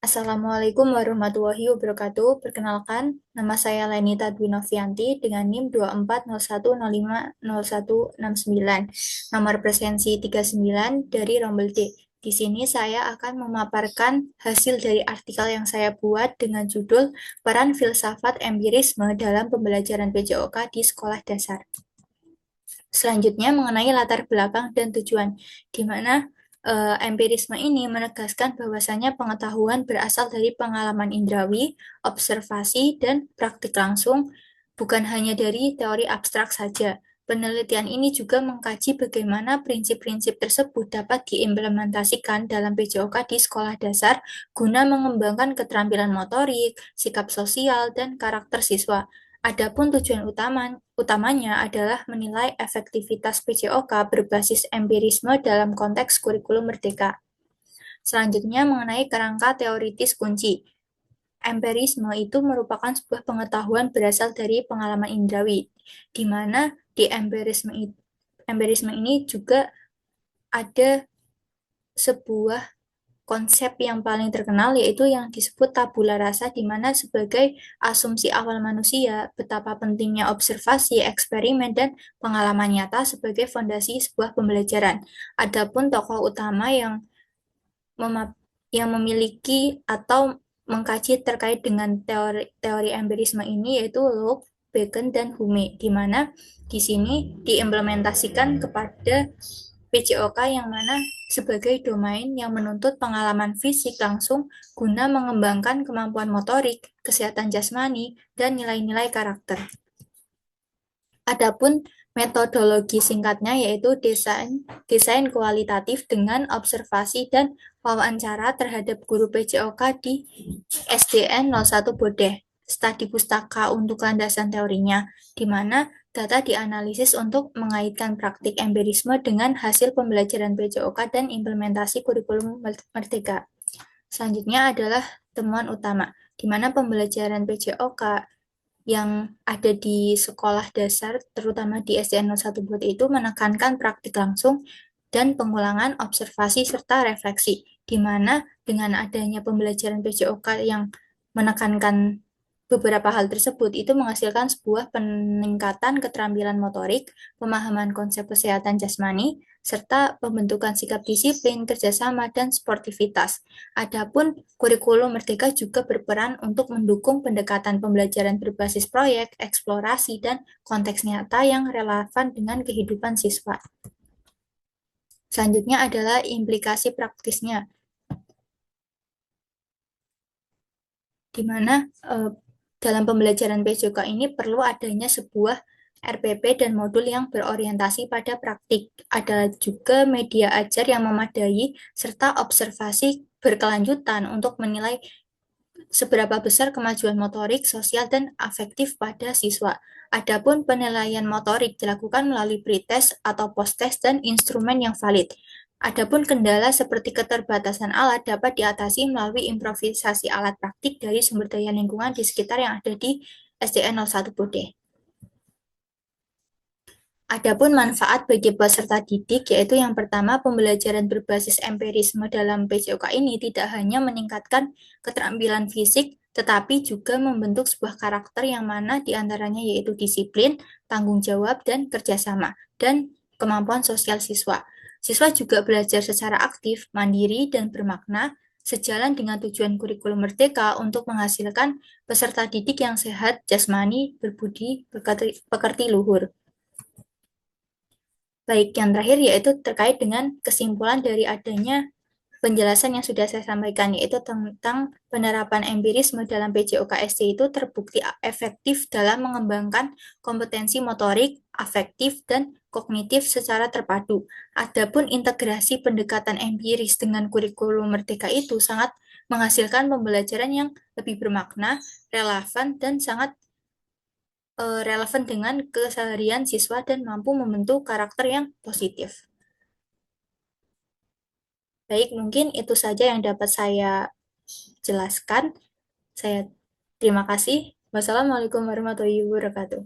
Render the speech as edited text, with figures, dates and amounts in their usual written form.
Assalamualaikum warahmatullahi wabarakatuh. Perkenalkan, nama saya Lenita Dwinovianti dengan NIM 2401050169. Nomor presensi 39 dari Rombel D. Di sini saya akan memaparkan hasil dari artikel yang saya buat dengan judul Peran Filsafat Empirisme dalam Pembelajaran PJOK di Sekolah Dasar. Selanjutnya mengenai latar belakang dan tujuan, di mana empirisme ini menegaskan bahwasanya pengetahuan berasal dari pengalaman indrawi, observasi, dan praktik langsung, bukan hanya dari teori abstrak saja. Penelitian ini juga mengkaji bagaimana prinsip-prinsip tersebut dapat diimplementasikan dalam PJOK di sekolah dasar guna mengembangkan keterampilan motorik, sikap sosial, dan karakter siswa. Adapun tujuan utamanya adalah menilai efektivitas PJOK berbasis empirisme dalam konteks kurikulum merdeka. Selanjutnya mengenai kerangka teoritis kunci. Empirisme itu merupakan sebuah pengetahuan berasal dari pengalaman indrawi, di mana di empirisme ini juga ada sebuah konsep yang paling terkenal yaitu yang disebut tabula rasa, di mana sebagai asumsi awal manusia betapa pentingnya observasi, eksperimen, dan pengalaman nyata sebagai fondasi sebuah pembelajaran. Adapun tokoh utama yang memiliki atau mengkaji terkait dengan teori empirisme ini yaitu Locke, Bacon, dan Hume, di mana di sini diimplementasikan kepada PJOK yang mana sebagai domain yang menuntut pengalaman fisik langsung guna mengembangkan kemampuan motorik, kesehatan jasmani, dan nilai-nilai karakter. Adapun metodologi singkatnya yaitu desain kualitatif dengan observasi dan wawancara terhadap guru PJOK di SDN 01 Bodeh. Studi pustaka untuk landasan teorinya, di mana data dianalisis untuk mengaitkan praktik empirisme dengan hasil pembelajaran PJOK dan implementasi kurikulum merdeka. Selanjutnya adalah temuan utama, di mana pembelajaran PJOK yang ada di sekolah dasar, terutama di SDN 01 Bodeh itu menekankan praktik langsung dan pengulangan observasi serta refleksi, di mana dengan adanya pembelajaran PJOK yang menekankan beberapa hal tersebut itu menghasilkan sebuah peningkatan keterampilan motorik, pemahaman konsep kesehatan jasmani, serta pembentukan sikap disiplin, kerjasama, dan sportivitas. Adapun kurikulum Merdeka juga berperan untuk mendukung pendekatan pembelajaran berbasis proyek, eksplorasi, dan konteks nyata yang relevan dengan kehidupan siswa. Selanjutnya adalah implikasi praktisnya, di mana dalam pembelajaran PJOK ini perlu adanya sebuah RPP dan modul yang berorientasi pada praktik. Ada juga media ajar yang memadai serta observasi berkelanjutan untuk menilai seberapa besar kemajuan motorik, sosial, dan afektif pada siswa. Adapun penilaian motorik dilakukan melalui pretest atau post-test dan instrumen yang valid. Adapun kendala seperti keterbatasan alat dapat diatasi melalui improvisasi alat praktik dari sumber daya lingkungan di sekitar yang ada di SDN 01 Bodeh. Adapun manfaat bagi peserta didik, yaitu yang pertama, pembelajaran berbasis empirisme dalam PJOK ini tidak hanya meningkatkan keterampilan fisik, tetapi juga membentuk sebuah karakter yang mana diantaranya yaitu disiplin, tanggung jawab, dan kerjasama, dan kemampuan sosial siswa. Siswa juga belajar secara aktif, mandiri, dan bermakna, sejalan dengan tujuan kurikulum merdeka untuk menghasilkan peserta didik yang sehat, jasmani, berbudi, pekerti luhur. Baik, yang terakhir yaitu terkait dengan kesimpulan dari adanya penjelasan yang sudah saya sampaikan, yaitu tentang penerapan empirisme dalam PJOK-SD itu terbukti efektif dalam mengembangkan kompetensi motorik, afektif, dan kognitif secara terpadu. Adapun integrasi pendekatan empiris dengan kurikulum merdeka itu sangat menghasilkan pembelajaran yang lebih bermakna, relevan, dan sangat relevan dengan keseharian siswa dan mampu membentuk karakter yang positif. Baik, mungkin itu saja yang dapat saya jelaskan. Saya terima kasih. Wassalamualaikum warahmatullahi wabarakatuh.